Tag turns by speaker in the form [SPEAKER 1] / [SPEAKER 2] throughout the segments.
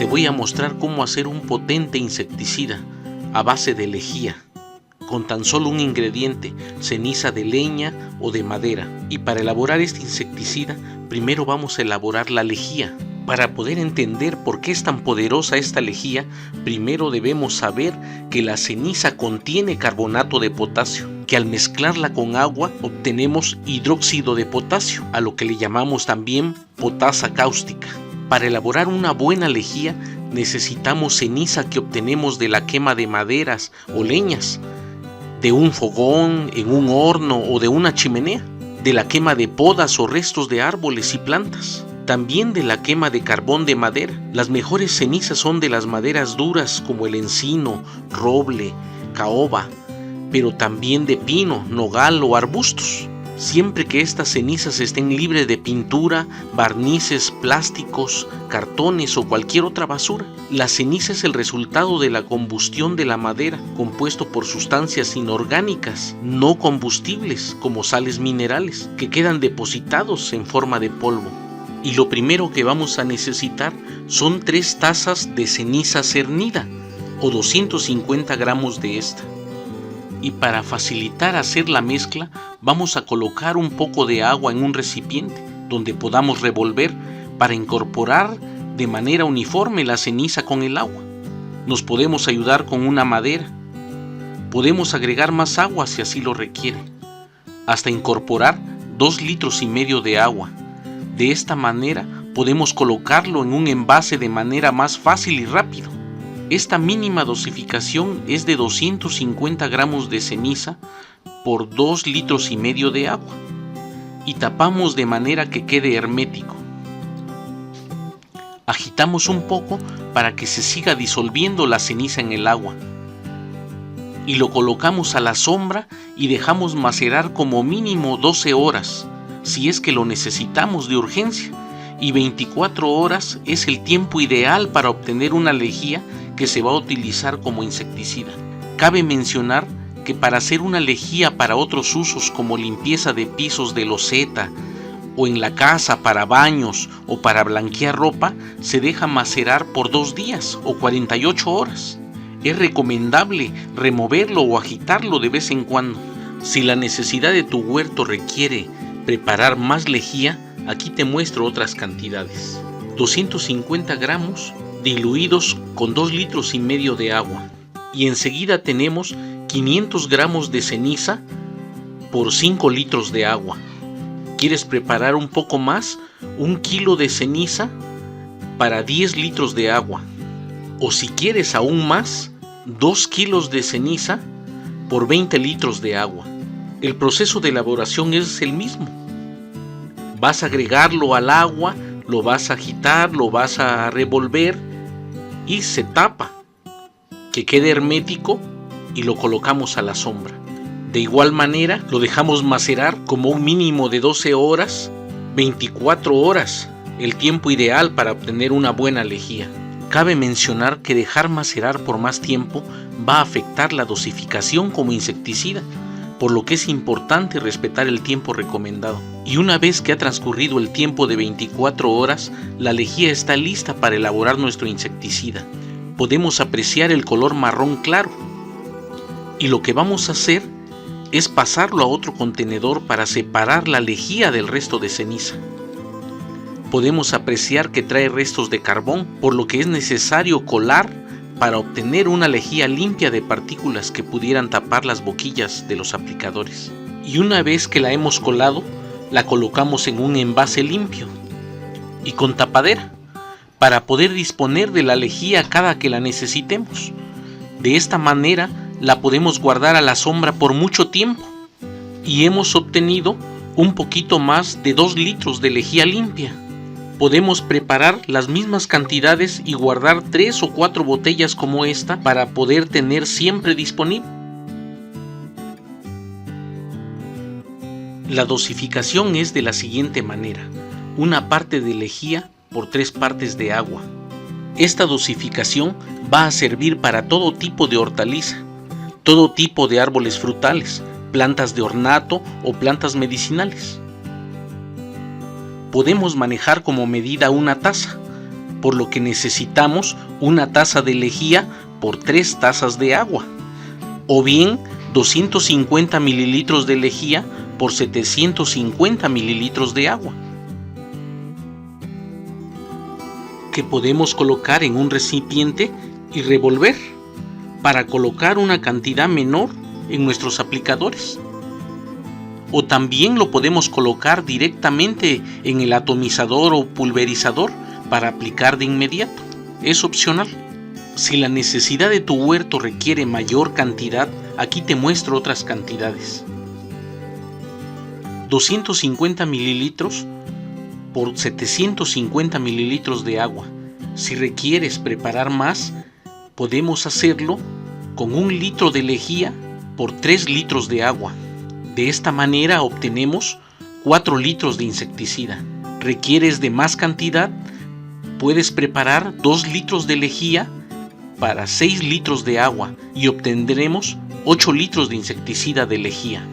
[SPEAKER 1] voy a mostrar cómo hacer un potente insecticida a base de lejía, con tan solo un ingrediente, ceniza de leña o de madera. Y para elaborar este insecticida, primero vamos a elaborar la lejía. Para poder entender por qué es tan poderosa esta lejía, primero debemos saber que la ceniza contiene carbonato de potasio, que al mezclarla con agua obtenemos hidróxido de potasio, a lo que le llamamos también potasa cáustica. Para elaborar una buena lejía necesitamos ceniza que obtenemos de la quema de maderas o leñas, de un fogón, en un horno o de una chimenea, de la quema de podas o restos de árboles y plantas. También de la quema de carbón de madera. Las mejores cenizas son de las maderas duras como el encino, roble, caoba, pero también de pino, nogal o arbustos, siempre que estas cenizas estén libres de pintura, barnices, plásticos, cartones o cualquier otra basura. La ceniza es el resultado de la combustión de la madera, compuesto por sustancias inorgánicas, no combustibles, como sales minerales, que quedan depositados en forma de polvo. Y lo primero que vamos a necesitar son 3 tazas de ceniza cernida o 250 gramos de esta. Y para facilitar hacer la mezcla, vamos a colocar un poco de agua en un recipiente donde podamos revolver para incorporar de manera uniforme la ceniza con el agua. Nos podemos ayudar con una madera. Podemos agregar más agua si así lo requiere, hasta incorporar 2,5 litros de agua. De esta manera podemos colocarlo en un envase de manera más fácil y rápido. Esta mínima dosificación es de 250 gramos de ceniza por 2,5 litros de agua y tapamos de manera que quede hermético. Agitamos un poco para que se siga disolviendo la ceniza en el agua y lo colocamos a la sombra y dejamos macerar como mínimo 12 horas. Si es que lo necesitamos de urgencia, y 24 horas es el tiempo ideal para obtener una lejía que se va a utilizar como insecticida. Cabe mencionar que para hacer una lejía para otros usos como limpieza de pisos de loseta o en la casa para baños o para blanquear ropa, se deja macerar por 2 días o 48 horas. Es recomendable removerlo o agitarlo de vez en cuando. Si la necesidad de tu huerto requiere preparar más lejía, aquí te muestro otras cantidades. 250 gramos diluidos con 2,5 litros de agua. Y enseguida tenemos 500 gramos de ceniza por 5 litros de agua. ¿Quieres preparar un poco más? 1 kilo de ceniza para 10 litros de agua. O si quieres aún más, 2 kilos de ceniza por 20 litros de agua. El proceso de elaboración es el mismo. Vas a agregarlo al agua, lo vas a agitar, lo vas a revolver y se tapa, que quede hermético y lo colocamos a la sombra. De igual manera lo dejamos macerar como un mínimo de 12 horas, 24 horas, el tiempo ideal para obtener una buena lejía. Cabe mencionar que dejar macerar por más tiempo va a afectar la dosificación como insecticida, por lo que es importante respetar el tiempo recomendado. Y una vez que ha transcurrido el tiempo de 24 horas, la lejía está lista para elaborar nuestro insecticida. Podemos apreciar el color marrón claro. Y lo que vamos a hacer es pasarlo a otro contenedor para separar la lejía del resto de ceniza. Podemos apreciar que trae restos de carbón, por lo que es necesario colar para obtener una lejía limpia de partículas que pudieran tapar las boquillas de los aplicadores. Y una vez que la hemos colado, la colocamos en un envase limpio y con tapadera para poder disponer de la lejía cada que la necesitemos. De esta manera la podemos guardar a la sombra por mucho tiempo y hemos obtenido un poquito más de 2 litros de lejía limpia. Podemos preparar las mismas cantidades y guardar 3 o 4 botellas como esta para poder tener siempre disponible. La dosificación es de la siguiente manera: 1 parte de lejía por 3 partes de agua. Esta dosificación va a servir para todo tipo de hortaliza, todo tipo de árboles frutales, plantas de ornato o plantas medicinales. Podemos manejar como medida 1 taza, por lo que necesitamos una taza de lejía por 3 tazas de agua, o bien 250 mililitros de lejía por 750 mililitros de agua, que podemos colocar en un recipiente y revolver para colocar una cantidad menor en nuestros aplicadores. O también lo podemos colocar directamente en el atomizador o pulverizador para aplicar de inmediato. Es opcional. Si la necesidad de tu huerto requiere mayor cantidad, aquí te muestro otras cantidades. 250 mililitros por 750 mililitros de agua. Si requieres preparar más, podemos hacerlo con 1 litro de lejía por 3 litros de agua. De esta manera obtenemos 4 litros de insecticida. ¿Requieres de más cantidad? Puedes preparar 2 litros de lejía para 6 litros de agua y obtendremos 8 litros de insecticida de lejía.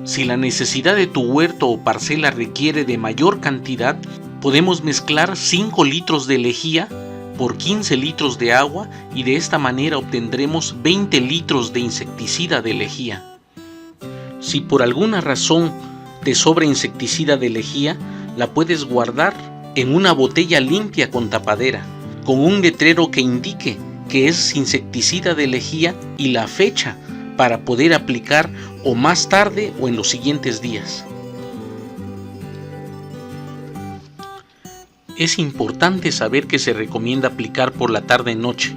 [SPEAKER 1] Si la necesidad de tu huerto o parcela requiere de mayor cantidad, podemos mezclar 5 litros de lejía por 15 litros de agua y de esta manera obtendremos 20 litros de insecticida de lejía. Si por alguna razón te sobra insecticida de lejía, la puedes guardar en una botella limpia con tapadera, con un letrero que indique que es insecticida de lejía y la fecha para poder aplicar o más tarde o en los siguientes días. Es importante saber que se recomienda aplicar por la tarde-noche,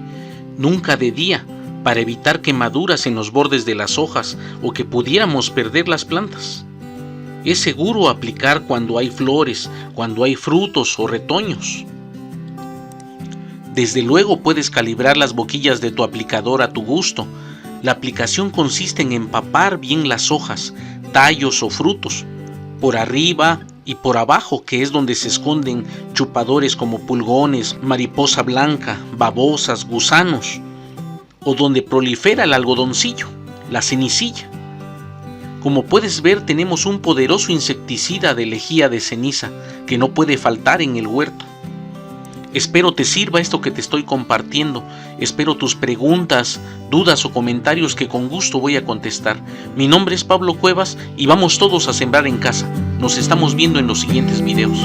[SPEAKER 1] nunca de día, para evitar quemaduras en los bordes de las hojas o que pudiéramos perder las plantas. Es seguro aplicar cuando hay flores, cuando hay frutos o retoños. Desde luego puedes calibrar las boquillas de tu aplicador a tu gusto. La aplicación consiste en empapar bien las hojas, tallos o frutos, por arriba y por abajo, que es donde se esconden chupadores como pulgones, mariposa blanca, babosas, gusanos, o donde prolifera el algodoncillo, la cenicilla. Como puedes ver, tenemos un poderoso insecticida de lejía de ceniza que no puede faltar en el huerto. Espero te sirva esto que te estoy compartiendo. Espero tus preguntas, dudas o comentarios que con gusto voy a contestar. Mi nombre es Pablo Cuevas y vamos todos a sembrar en casa. Nos estamos viendo en los siguientes videos.